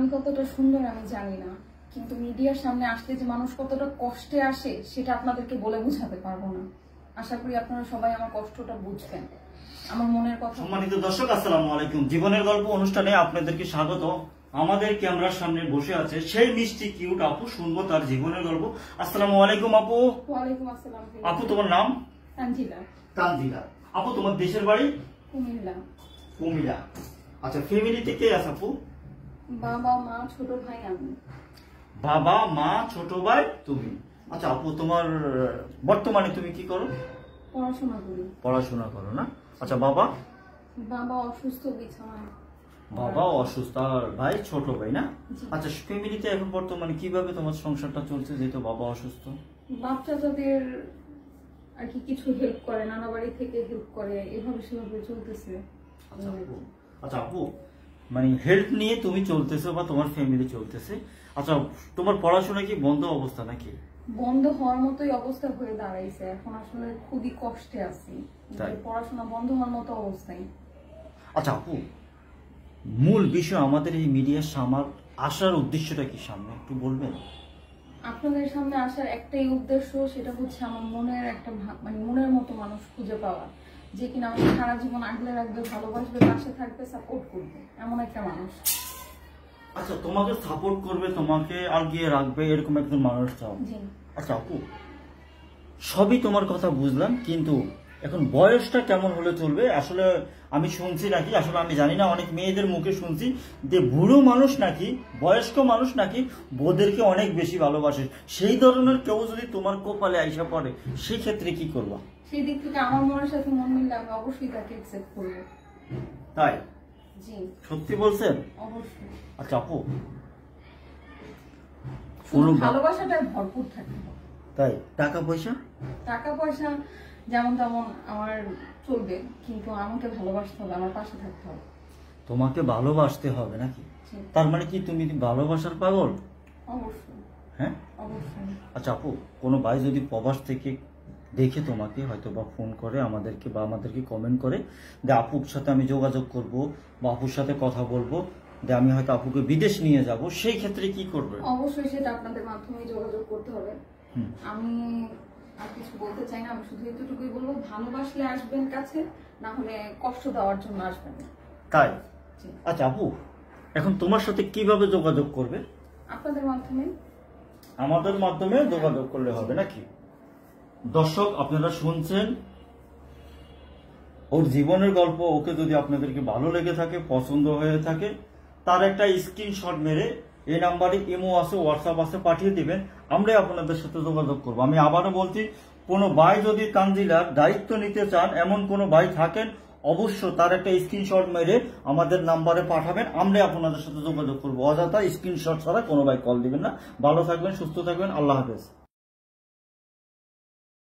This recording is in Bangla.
আমি কতটা সুন্দর আমি জানি না, কিন্তু মিডিয়ার সামনে আসলে যে মানুষ কতটা কষ্টে আসে সেটা আপনাদেরকে বলে বোঝাতে পারবো না। আশা করি আপনারা সবাই আমার কষ্টটা বুঝবেন, আমার মনের কথা। সম্মানিত দর্শক, আসসালামু আলাইকুম। জীবনের গল্প অনুষ্ঠানে আপনাদেরকে স্বাগত। আমাদের ক্যামেরার সামনে বসে আছে সেই মিষ্টি কিউট আপু, শুনবো তার জীবনের গল্প। আসসালামু আলাইকুম আপু। ওয়ালাইকুম আসসালাম। আপু, তোমার নাম? তানজিলা। তানজিলা। আপু, তোমার দেশের বাড়ি? কুমিল্লা। কুমিল্লা। আচ্ছা, ফ্যামিলিতে কে আছে আপু? বাবা, মা, ছোট ভাই, আমি। বাবা, মা, ছোট ভাই, তুমি। আচ্ছা আপু, তোমার বর্তমানে তুমি কি করো? পড়াশোনা করি। পড়াশোনা করো না? আচ্ছা, বাবা? বাবা অসুস্থ, বিছানায়। বাবা অসুস্থ, আর ভাই ছোট ভাই না? আচ্ছা, ফ্যামিলিতে এখন বর্তমানে কিভাবে তোমার সংসারটা চলছে, যেহেতু বাবা অসুস্থ? বাচ্চাদের আর কি কিছু হেল্প করে, নানা বাড়ি থেকে হেল্প করে, এভাবে সেভাবে চলতেছে। আচ্ছা আপু, মানে হেল্প নিয়ে তুমি চলতেছো বা তোমার ফ্যামিলি চলতেছে। আচ্ছা, তোমার পড়াশোনা কি বন্ধ অবস্থা নাকি? বন্ধ হওয়ার মতোই অবস্থা হয়ে দাঁড়াইছে, এখন আসলে খুবই কষ্টে আছি, পড়াশোনা বন্ধ হওয়ার মতো অবস্থায়। আচ্ছা আপু, মূল বিষয় আমাদের এই মিডিয়ার সামনে আসার উদ্দেশ্যটা কি, সামনে একটু বলবেন? আপনাদের সামনে আসার একটাই উদ্দেশ্য, সেটা হচ্ছে আমার মনের একটা মানে মনের মতো মানুষ খুঁজে পাওয়া, যে কিনা আমাকে সারা জীবন আগলে রাখবে, ভালোবাসবে, পাশে থাকবে, সাপোর্ট করবে, এমন একটা মানুষ। আচ্ছা, তোমাকে সাপোর্ট করবে, তোমাকে আগিয়ে রাখবে, এরকম একজন মানুষ চাও? জি। আচ্ছা আপু, সবই তোমার কথা বুঝলাম, কিন্তু এখন বয়সটা কেমন হলে চলবে? আসলে আমি শুনছি নাকি, আসলে আমি জানি না, অনেক মেয়েদের মুখে শুনছি যে বুড়ো মানুষ নাকি, বয়স্ক মানুষ নাকি বউদেরকে অনেক বেশি ভালোবাসে। সেই ধরনের কেউ যদি তোমার কপালে আইসা পড়ে, সেই ক্ষেত্রে কি করবা? সেই দিক থেকে আমার মনের সাথে মন মিললে আমি অবশ্যই তাকে অ্যাকসেপ্ট করবো। তাই? জি। সত্যি বলছেন? অবশ্যই। আচ্ছা আপু, ভালোবাসাটা ভরপুর থাকে। তাই? টাকা পয়সা? টাকা পয়সা যেমন তেমন আমার চলবে, কিন্তু আমাকে ভালোবাসতে হবে, আমার পাশে থাকতে হবে। তোমাকে ভালোবাসতে হবে নাকি? তার মানে কি তুমি ভালোবাসার পাগল? অবশ্যই। হ্যাঁ, অবশ্যই। আচ্ছা আপু, কোনো ভাই যদি প্রবাস থেকে দেখে তোমাকে হয়তো বা ফোন করে আমাদেরকে বা আমাদেরকে কমেন্ট করে যে আপুর সাথে আমি যোগাযোগ করব বা আপুর সাথে কথা বলবো, যে আমি হয়তো আপুকে বিদেশ নিয়ে যাব, সেই ক্ষেত্রে কি করবে? অবশ্যই সেটা আপনাদের মাধ্যমে যোগাযোগ করতে হবে। আমি আর কিছু বলতে চাই না, আমি শুধু এতটুকুই বলবো, ভালোবাসলে আসবেন কাছে, না হলে কষ্ট দেওয়ার জন্য আসবেন। তাই? আচ্ছা আপু, এখন তোমার সাথে কিভাবে যোগাযোগ করবে? আপনাদের মাধ্যমে। আমাদের মাধ্যমে যোগাযোগ করলে হবে নাকি? দর্শক, আপনারা শুনছেন ওর জীবনের গল্প। ওকে যদি আপনাদেরকে ভালো লেগে থাকে, পছন্দ হয়ে থাকে, তার একটা স্ক্রিনশট মেরে এই নাম্বারে ইমো আছে, হোয়াটসঅ্যাপ আছে, পাঠিয়ে দিবেন, আমরা আপনাদের সাথে যোগাযোগ করবো। আমি আবারও বলছি, কোনো ভাই যদি তানজিলার দায়িত্ব নিতে চান, এমন কোনো ভাই থাকেন, অবশ্য তার একটা স্ক্রিনশট মেরে আমাদের নাম্বারে পাঠাবেন, আমরা আপনাদের সাথে যোগাযোগ করবো। অযথা স্ক্রিনশট ছাড়া কোনো ভাই কল দিবেন না। ভালো থাকবেন, সুস্থ থাকবেন, আল্লাহ হাফেজ।